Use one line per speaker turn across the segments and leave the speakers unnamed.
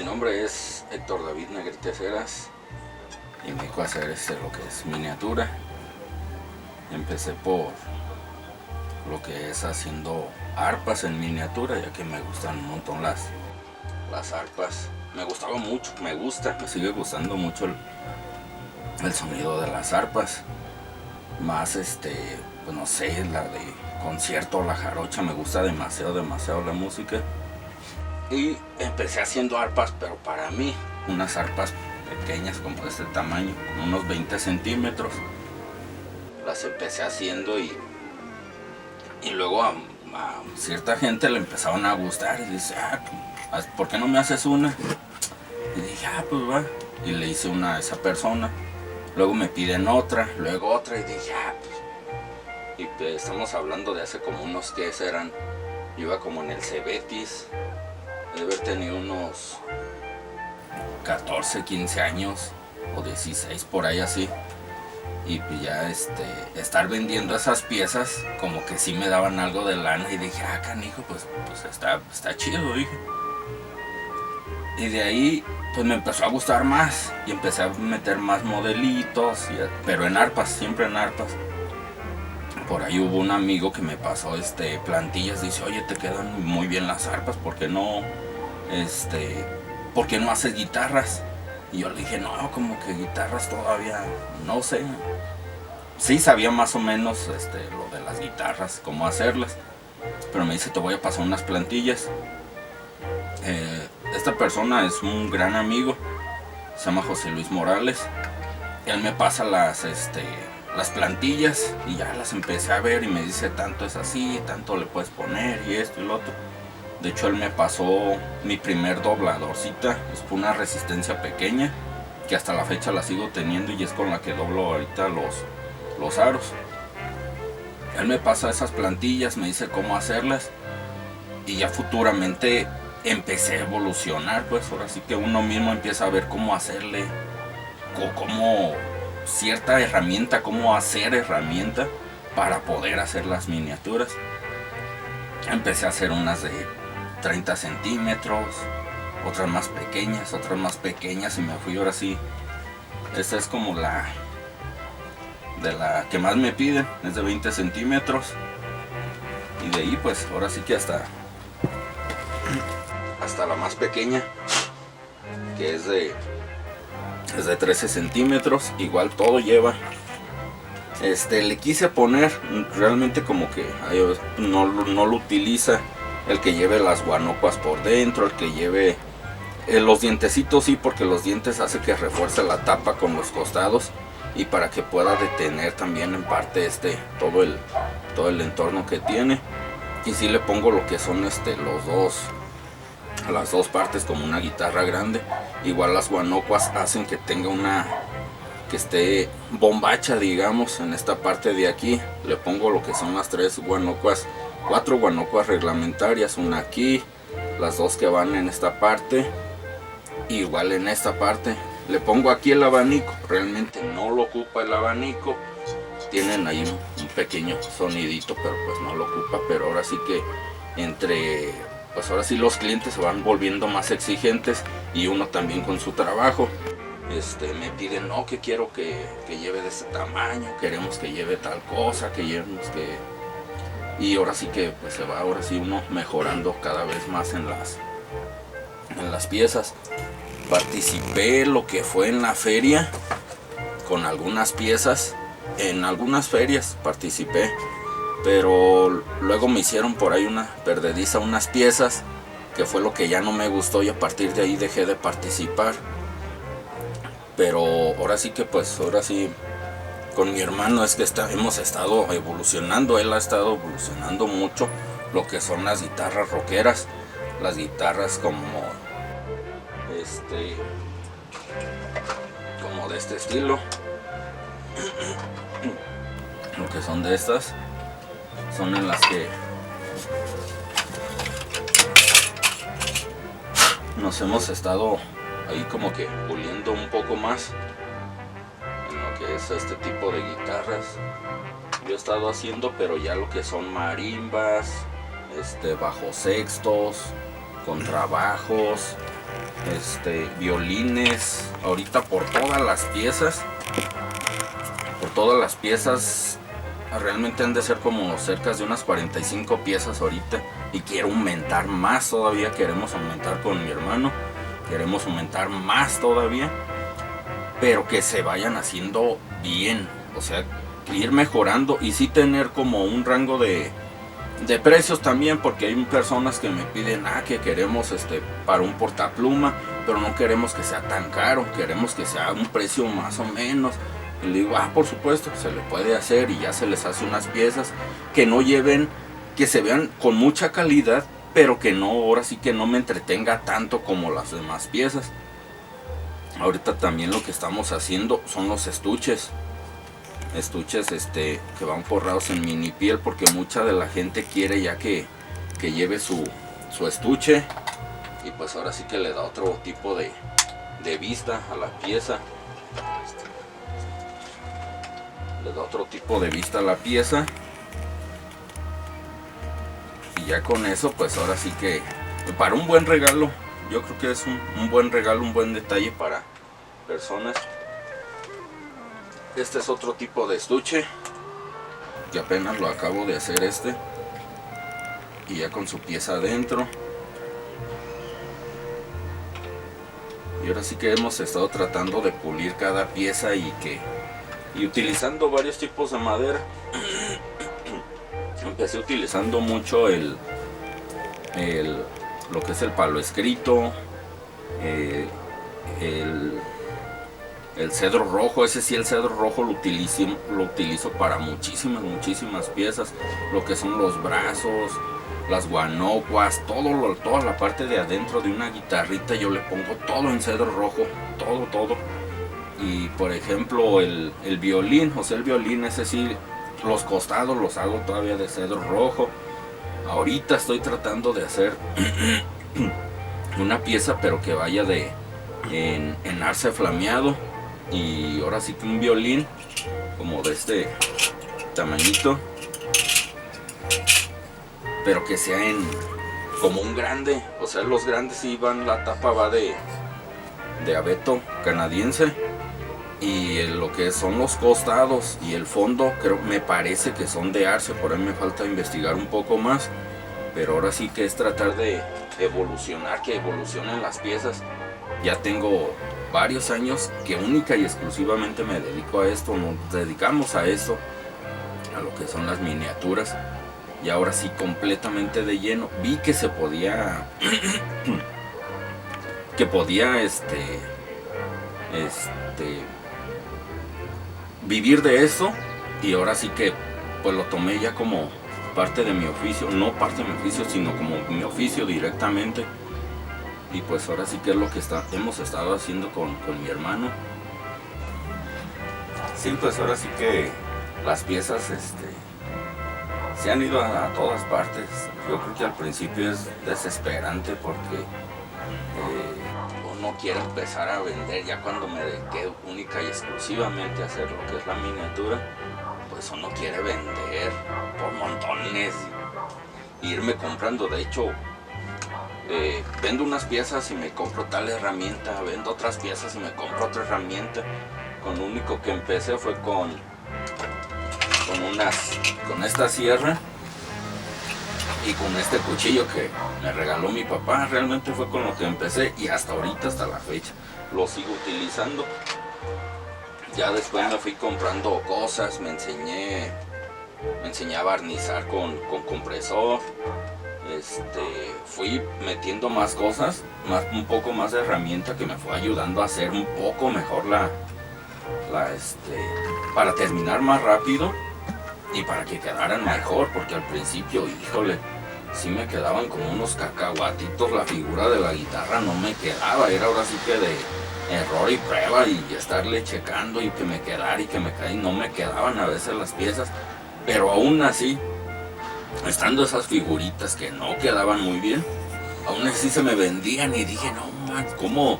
Mi nombre es Héctor David Negrete Ceras y me dedico a hacer lo que es miniatura. Empecé por lo que es haciendo arpas en miniatura, ya que me gustan un montón las arpas. Me gustaba mucho, me sigue gustando mucho el sonido de las arpas. Más pues no sé, la de concierto, la jarocha, me gusta demasiado la música. Y empecé haciendo arpas, pero para mí, unas arpas pequeñas como de este tamaño, como unos 20 centímetros. Las empecé haciendo y luego a cierta gente le empezaron a gustar y dice, ¿por qué no me haces una? Y dije, pues va. Y le hice una a esa persona. Luego me piden otra, luego otra y dije, pues. Y pues, estamos hablando de hace como unos que serán. Yo iba como en el Cebetis. De haber tenido unos 14, 15 años o 16 por ahí así. Y pues ya estar vendiendo esas piezas como que sí me daban algo de lana y dije, canijo, pues está chido, dije. Y de ahí pues me empezó a gustar más y empecé a meter más modelitos, pero en arpas, siempre en arpas. Por ahí hubo un amigo que me pasó plantillas, dice, oye, te quedan muy bien las arpas, ¿por qué no haces guitarras? Y yo le dije, no, como que guitarras todavía, no sé. Sí sabía más o menos lo de las guitarras, cómo hacerlas. Pero me dice, te voy a pasar unas plantillas. Esta persona es un gran amigo, se llama José Luis Morales. Él me pasa las plantillas y ya las empecé a ver y me dice, tanto es así, tanto le puedes poner y esto y lo otro. De hecho, él me pasó mi primer dobladorcita, es una resistencia pequeña, que hasta la fecha la sigo teniendo y es con la que doblo ahorita los aros. Él me pasa esas plantillas, me dice cómo hacerlas y ya futuramente empecé a evolucionar, pues ahora sí que uno mismo empieza a ver cómo hacerle, cómo cierta herramienta, cómo hacer herramienta para poder hacer las miniaturas. Empecé a hacer unas de 30 centímetros, otras más pequeñas y me fui ahora sí. Esta es como la que más me piden, es de 20 centímetros. Y de ahí pues ahora sí que hasta la más pequeña, que es de 13 centímetros, igual todo lleva. Le quise poner realmente como que no lo utiliza el que lleve las guanocuas por dentro, el que lleve los dientecitos, sí, porque los dientes hace que refuerce la tapa con los costados y para que pueda detener también en parte todo el entorno que tiene. Y sí le pongo lo que son las dos partes como una guitarra grande. Igual las guanocuas hacen que tenga que esté bombacha, digamos, en esta parte de aquí. Le pongo lo que son las 4 guanocuas reglamentarias, una aquí, las 2 que van en esta parte, igual en esta parte. Le pongo aquí el abanico, realmente no lo ocupa el abanico, tienen ahí un pequeño sonidito, pero pues no lo ocupa. Pero ahora sí que pues ahora sí los clientes se van volviendo más exigentes y uno también con su trabajo. Me piden, no, que quiero que lleve de este tamaño, queremos que lleve tal cosa, y ahora sí que pues se va ahora sí uno mejorando cada vez más en las piezas. Participé lo que fue en la feria con algunas piezas, en algunas ferias participé, pero luego me hicieron por ahí una perdediza unas piezas, que fue lo que ya no me gustó y a partir de ahí dejé de participar. Pero ahora sí que pues ahora sí con mi hermano es que hemos estado evolucionando, él ha estado evolucionando mucho lo que son las guitarras rockeras, las guitarras como de este estilo, lo que son de estas, son en las que nos hemos estado ahí como que puliendo un poco más en lo que es este tipo de guitarras. Yo he estado haciendo, pero ya lo que son marimbas, bajos sextos, contrabajos, violines, ahorita por todas las piezas realmente han de ser como cerca de unas 45 piezas ahorita, y quiero aumentar más todavía, queremos aumentar con mi hermano, queremos aumentar más todavía, pero que se vayan haciendo bien, o sea, ir mejorando y sí tener como un rango de precios también, porque hay personas que me piden que queremos para un portapluma, pero no queremos que sea tan caro, queremos que sea un precio más o menos. Y le digo, por supuesto, se le puede hacer, y ya se les hace unas piezas que no lleven, que se vean con mucha calidad, pero que no, ahora sí que no me entretenga tanto como las demás piezas. Ahorita también lo que estamos haciendo son los estuches que van forrados en mini piel, porque mucha de la gente quiere ya que lleve su estuche, y pues ahora sí que le da otro tipo de vista a la pieza. Le da otro tipo de vista a la pieza, y ya con eso pues ahora sí que para un buen regalo, yo creo que es un buen regalo, un buen detalle para personas. Este es otro tipo de estuche que apenas lo acabo de hacer, y ya con su pieza adentro. Y ahora sí que hemos estado tratando de pulir cada pieza y utilizando varios tipos de madera. Empecé utilizando mucho lo que es el palo escrito, el cedro rojo. Ese sí, el cedro rojo lo utilizo para muchísimas piezas, lo que son los brazos, las guanocuas, toda la parte de adentro de una guitarrita yo le pongo todo en cedro rojo, todo. Y por ejemplo el violín, ese sí, los costados los hago todavía de cedro rojo. Ahorita estoy tratando de hacer una pieza, pero que vaya en arce flameado, y ahora sí que un violín como de este tamañito, pero que sea como un grande. O sea, los grandes sí van, la tapa va de abeto canadiense, y lo que son los costados y el fondo me parece que son de arce. Por ahí me falta investigar un poco más, pero ahora sí que es tratar de evolucionar, que evolucionen las piezas. Ya tengo varios años que única y exclusivamente me dedico a esto, nos dedicamos a esto, a lo que son las miniaturas, y ahora sí completamente de lleno. Vi que se podía vivir de eso, y ahora sí que pues lo tomé ya como parte de mi oficio, no parte de mi oficio, sino como mi oficio directamente. Y pues ahora sí que es lo que hemos estado haciendo con mi hermano. Sí, pues ahora sí que las piezas se han ido a todas partes. Yo creo que al principio es desesperante, porque uno quiere empezar a vender. Ya cuando me dediqué única y exclusivamente a hacer lo que es la miniatura, pues uno quiere vender por montones, irme comprando. De hecho, vendo unas piezas y me compro tal herramienta, vendo otras piezas y me compro otra herramienta. Con lo único que empecé fue con esta sierra y con este cuchillo que me regaló mi papá. Realmente fue con lo que empecé, y hasta ahorita, hasta la fecha, lo sigo utilizando. Ya después me fui comprando cosas, me enseñé a barnizar con compresor. Fui metiendo más cosas, un poco más de herramienta, que me fue ayudando a hacer un poco mejor para terminar más rápido y para que quedaran mejor, porque al principio, híjole, sí me quedaban como unos cacahuatitos. La figura de la guitarra no me quedaba, era ahora sí que de error y prueba, y estarle checando, y que me quedara y que me quedara, y no me quedaban a veces las piezas. Pero aún así, estando esas figuritas que no quedaban muy bien, aún así se me vendían, y dije, no man, ¿cómo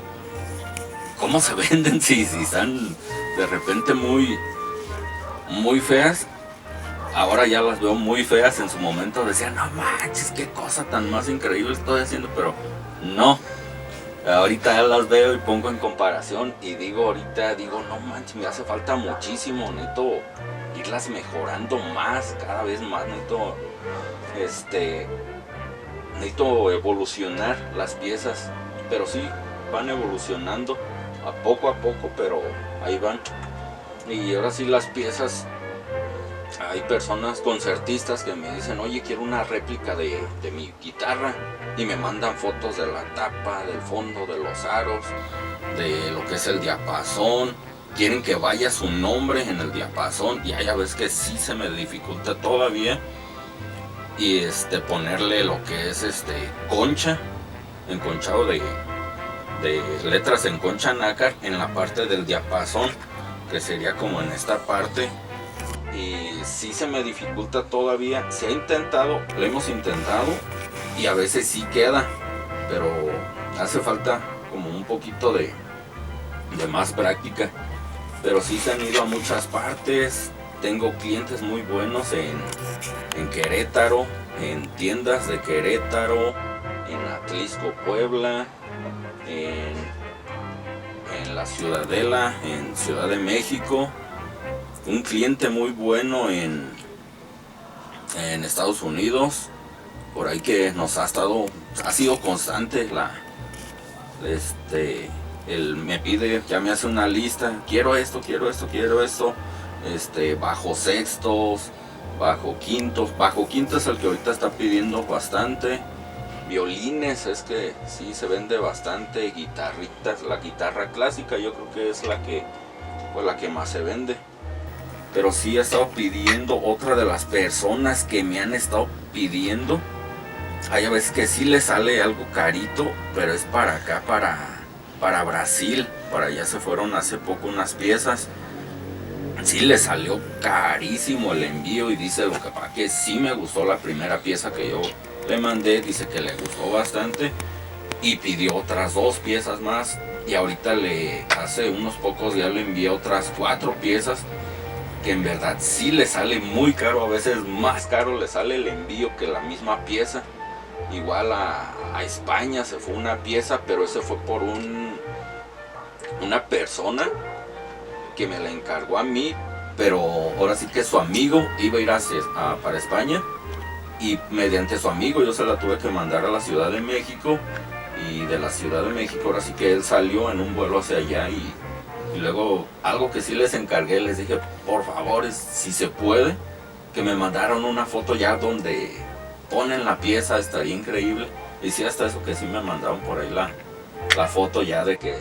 se venden si están de repente muy feas? Ahora ya las veo muy feas. En su momento decía, no manches, qué cosa tan más increíble estoy haciendo, pero no, Ahorita ya las veo y pongo en comparación y digo, no manches, me hace falta muchísimo, necesito irlas mejorando más, cada vez más, necesito evolucionar las piezas, pero sí, van evolucionando a poco, pero ahí van. Y ahora sí las piezas, hay personas concertistas que me dicen, oye, quiero una réplica de mi guitarra, y me mandan fotos de la tapa, del fondo, de los aros, de lo que es el diapasón, quieren que vaya su nombre en el diapasón, y ya ves que sí se me dificulta todavía, y ponerle lo que es concha, enconchado de letras en concha nácar en la parte del diapasón, que sería como en esta parte. Y sí se me dificulta todavía, se ha intentado, lo hemos intentado y a veces sí queda, pero hace falta como un poquito de más práctica. Pero sí se han ido a muchas partes, tengo clientes muy buenos en Querétaro, en tiendas de Querétaro, en Atlisco, Puebla, en la Ciudadela, en Ciudad de México. Un cliente muy bueno en Estados Unidos, por ahí que nos ha sido constante él me pide, ya me hace una lista, quiero esto, bajo sextos, bajo quintos es el que ahorita está pidiendo bastante. Violines, es que sí se vende bastante. Guitarritas, la guitarra clásica yo creo que es la que más se vende. Pero sí he estado pidiendo, otra de las personas que me han estado pidiendo, hay a veces que sí le sale algo carito, pero es para acá, para Brasil, para allá se fueron hace poco unas piezas. Sí le salió carísimo el envío, y dice lo que pasa que sí me gustó la primera pieza que yo le mandé, dice que le gustó bastante y pidió otras 2 piezas más, y ahorita hace unos pocos días le envié otras 4 piezas, que en verdad sí le sale muy caro, a veces más caro le sale el envío que la misma pieza. Igual a España se fue una pieza, pero ese fue por una persona que me la encargó a mí, pero ahora sí que su amigo iba a ir para España, y mediante su amigo yo se la tuve que mandar a la Ciudad de México, y de la Ciudad de México ahora sí que él salió en un vuelo hacia allá, y luego algo que sí les encargué, les dije, por favor, si se puede, que me mandaron una foto ya donde ponen la pieza, estaría increíble. Y sí, hasta eso que sí me mandaron por ahí la foto ya de que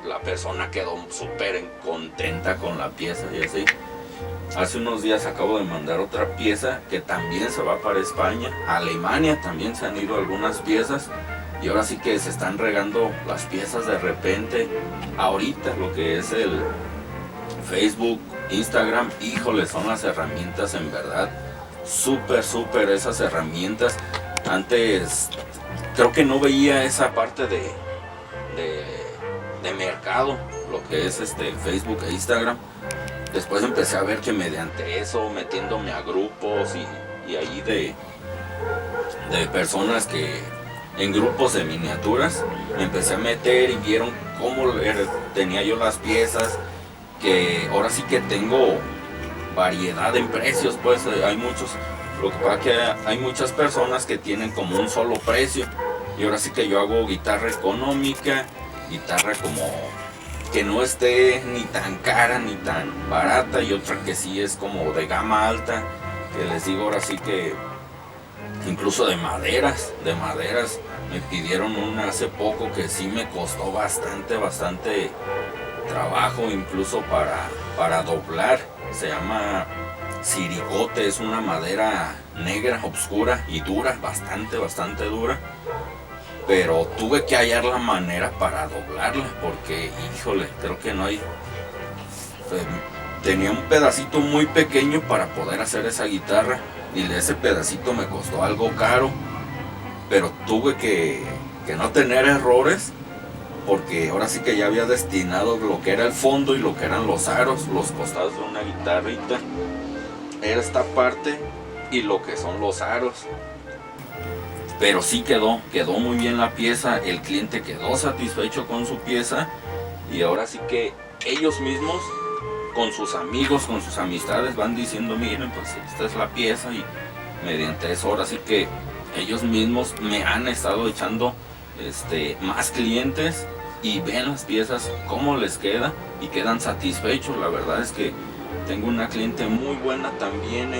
la persona quedó súper contenta con la pieza y así. Hace unos días acabo de mandar otra pieza que también se va para España. A Alemania también se han ido algunas piezas. Y ahora sí que se están regando las piezas de repente. Ahorita lo que es el Facebook, Instagram, híjole, son las herramientas en verdad. Súper esas herramientas. Antes creo que no veía esa parte de mercado, lo que es Facebook e Instagram. Después empecé a ver que mediante eso, metiéndome a grupos y ahí de personas que en grupos de miniaturas, me empecé a meter y vieron cómo tenía yo las piezas, que ahora sí que tengo variedad en precios, pues hay muchos, lo que pasa que hay muchas personas que tienen como un solo precio, y ahora sí que yo hago guitarra económica, guitarra como que no esté ni tan cara ni tan barata, y otra que sí es como de gama alta, que les digo ahora sí que incluso de maderas, me pidieron una hace poco que sí me costó bastante trabajo, incluso para doblar. Se llama siricote, es una madera negra, oscura y dura, bastante dura. Pero tuve que hallar la manera para doblarla, porque híjole, creo que no hay. Tenía un pedacito muy pequeño para poder hacer esa guitarra, y ese pedacito me costó algo caro, pero tuve que no tener errores, porque ahora sí que ya había destinado lo que era el fondo y lo que eran los aros, los costados de una guitarrita, era esta parte y lo que son los aros. pero sí quedó muy bien la pieza, el cliente quedó satisfecho con su pieza y ahora sí que ellos mismos con sus amigos, con sus amistades van diciendo, miren, pues esta es la pieza, y mediante eso ahora sí que ellos mismos me han estado echando más clientes y ven las piezas cómo les queda y quedan satisfechos. La verdad es que tengo una cliente muy buena también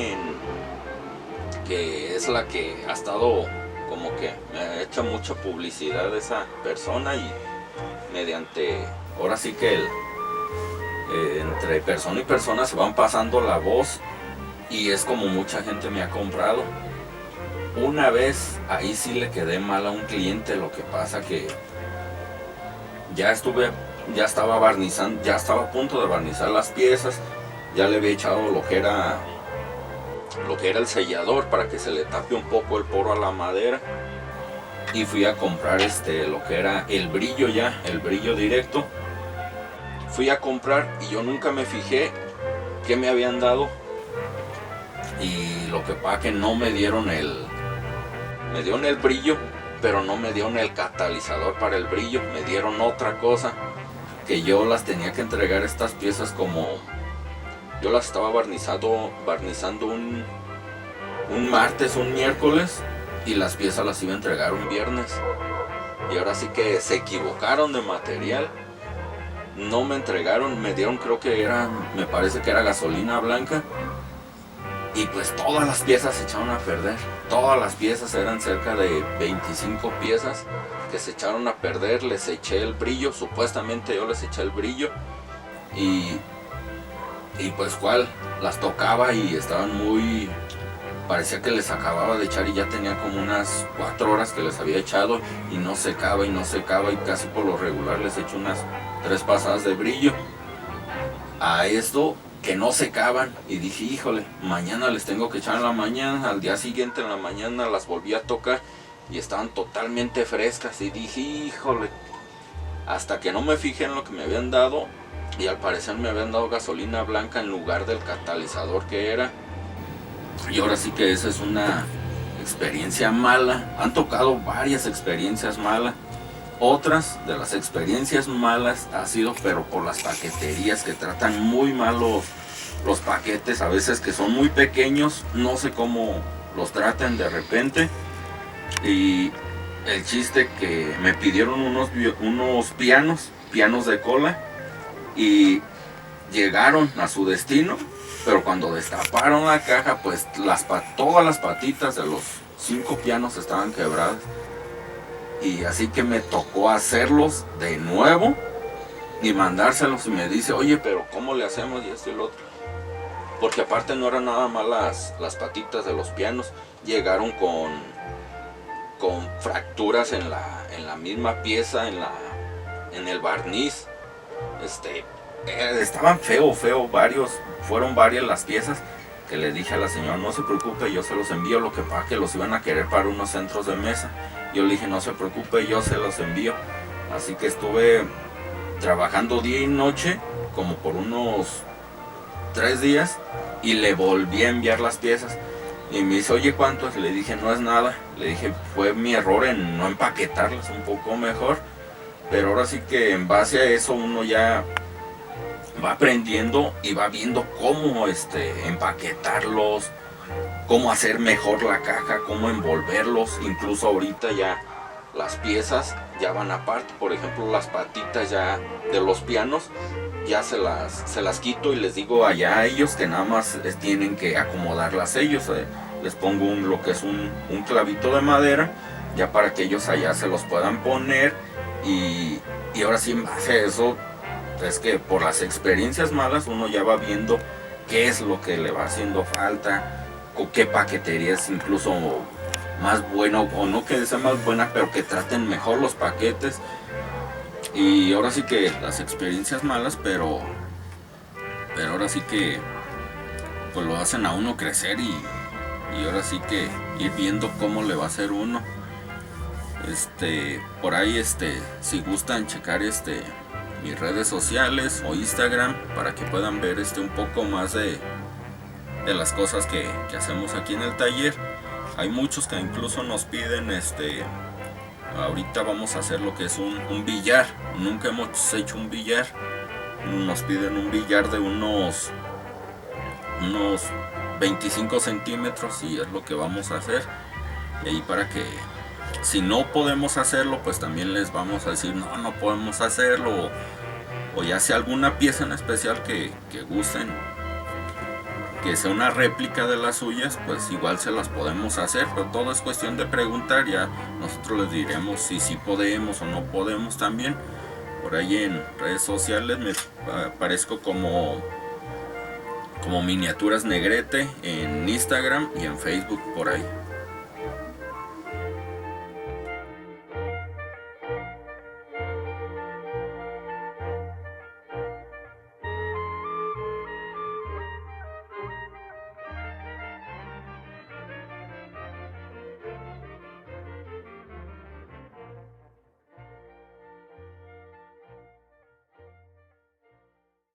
que es la que ha estado como que me ha hecho mucha publicidad esa persona, y mediante ahora sí que entre persona y persona se van pasando la voz y es como mucha gente me ha comprado. Una vez ahí sí le quedé mal a un cliente, lo que pasa que ya estaba barnizando, ya estaba a punto de barnizar las piezas, ya le había echado lo que era el sellador para que se le tape un poco el poro a la madera, y fui a comprar lo que era el brillo, ya el brillo directo. Fui a comprar y yo nunca me fijé qué me habían dado, y lo que pasa que no me dieron el brillo, pero no me dieron el catalizador para el brillo, me dieron otra cosa, que yo las tenía que entregar estas piezas como yo las estaba barnizando un martes, un miércoles, y las piezas las iba a entregar un viernes, y ahora sí que se equivocaron de material, no me entregaron, me dieron, me parece que era gasolina blanca, y pues todas las piezas se echaron a perder. Todas las piezas, eran cerca de 25 piezas que se echaron a perder. Les eché el brillo, supuestamente yo les eché el brillo, y pues las tocaba y estaban parecía que les acababa de echar, y ya tenía como unas 4 horas que les había echado y no secaba, y casi por lo regular les echo unas 3 pasadas de brillo a esto que no secaban, y dije, híjole, mañana les tengo que echar en la mañana. Al día siguiente en la mañana las volví a tocar y estaban totalmente frescas, y dije, híjole, hasta que no me fijé en lo que me habían dado, y al parecer me habían dado gasolina blanca en lugar del catalizador que era. Y ahora sí que esa es una experiencia mala. Han tocado varias experiencias malas. Otras de las experiencias malas ha sido pero por las paqueterías, que tratan muy mal los paquetes, a veces que son muy pequeños, no sé cómo los tratan de repente. Y el chiste que me pidieron unos pianos de cola, y llegaron a su destino, pero cuando destaparon la caja, pues todas las patitas de los 5 pianos estaban quebradas. Y así que me tocó hacerlos de nuevo y mandárselos, y me dice, oye, pero ¿cómo le hacemos? Y esto y lo otro. Porque aparte no eran nada más las patitas de los pianos, llegaron con fracturas en la misma pieza, en el barniz. Estaban feo, fueron varias las piezas, que le dije a la señora, no se preocupe, yo se los envío. Lo que pasa que los iban a querer para unos centros de mesa. Yo le dije, no se preocupe, yo se los envío. Así que estuve trabajando día y noche como por unos 3 días, y le volví a enviar las piezas. Y me dice, oye, ¿cuánto es? Le dije, no es nada. Le dije, fue mi error en no empaquetarlas un poco mejor. Pero ahora sí que en base a eso uno ya va aprendiendo y va viendo cómo empaquetarlos, cómo hacer mejor la caja, cómo envolverlos. Incluso ahorita ya las piezas ya van aparte. Por ejemplo, las patitas ya de los pianos ya se las quito, y les digo allá a ellos que nada más tienen que acomodarlas ellos. Les pongo lo que es un clavito de madera, ya para que ellos allá se los puedan poner. Y ahora sí, en base a eso, es que por las experiencias malas uno ya va viendo qué es lo que le va haciendo falta, o qué paquetería es incluso más buena, o no que sea más buena, pero que traten mejor los paquetes. Y ahora sí que las experiencias malas, pero ahora sí que pues lo hacen a uno crecer, y ahora sí que ir viendo cómo le va a hacer uno. Por ahí si gustan checar mis redes sociales o Instagram, para que puedan ver un poco más de las cosas que hacemos aquí en el taller. Hay muchos que incluso nos piden, ahorita vamos a hacer lo que es un billar. Nunca hemos hecho un billar. Nos piden un billar de unos 25 centímetros y es lo que vamos a hacer. Y ahí para que, si no podemos hacerlo, pues también les vamos a decir, no podemos hacerlo. O ya sea alguna pieza en especial que gusten, que sea una réplica de las suyas, pues igual se las podemos hacer. Pero todo es cuestión de preguntar, ya nosotros les diremos si sí podemos o no podemos también. Por ahí en redes sociales me aparezco como Miniaturas Negrete en Instagram y en Facebook por ahí.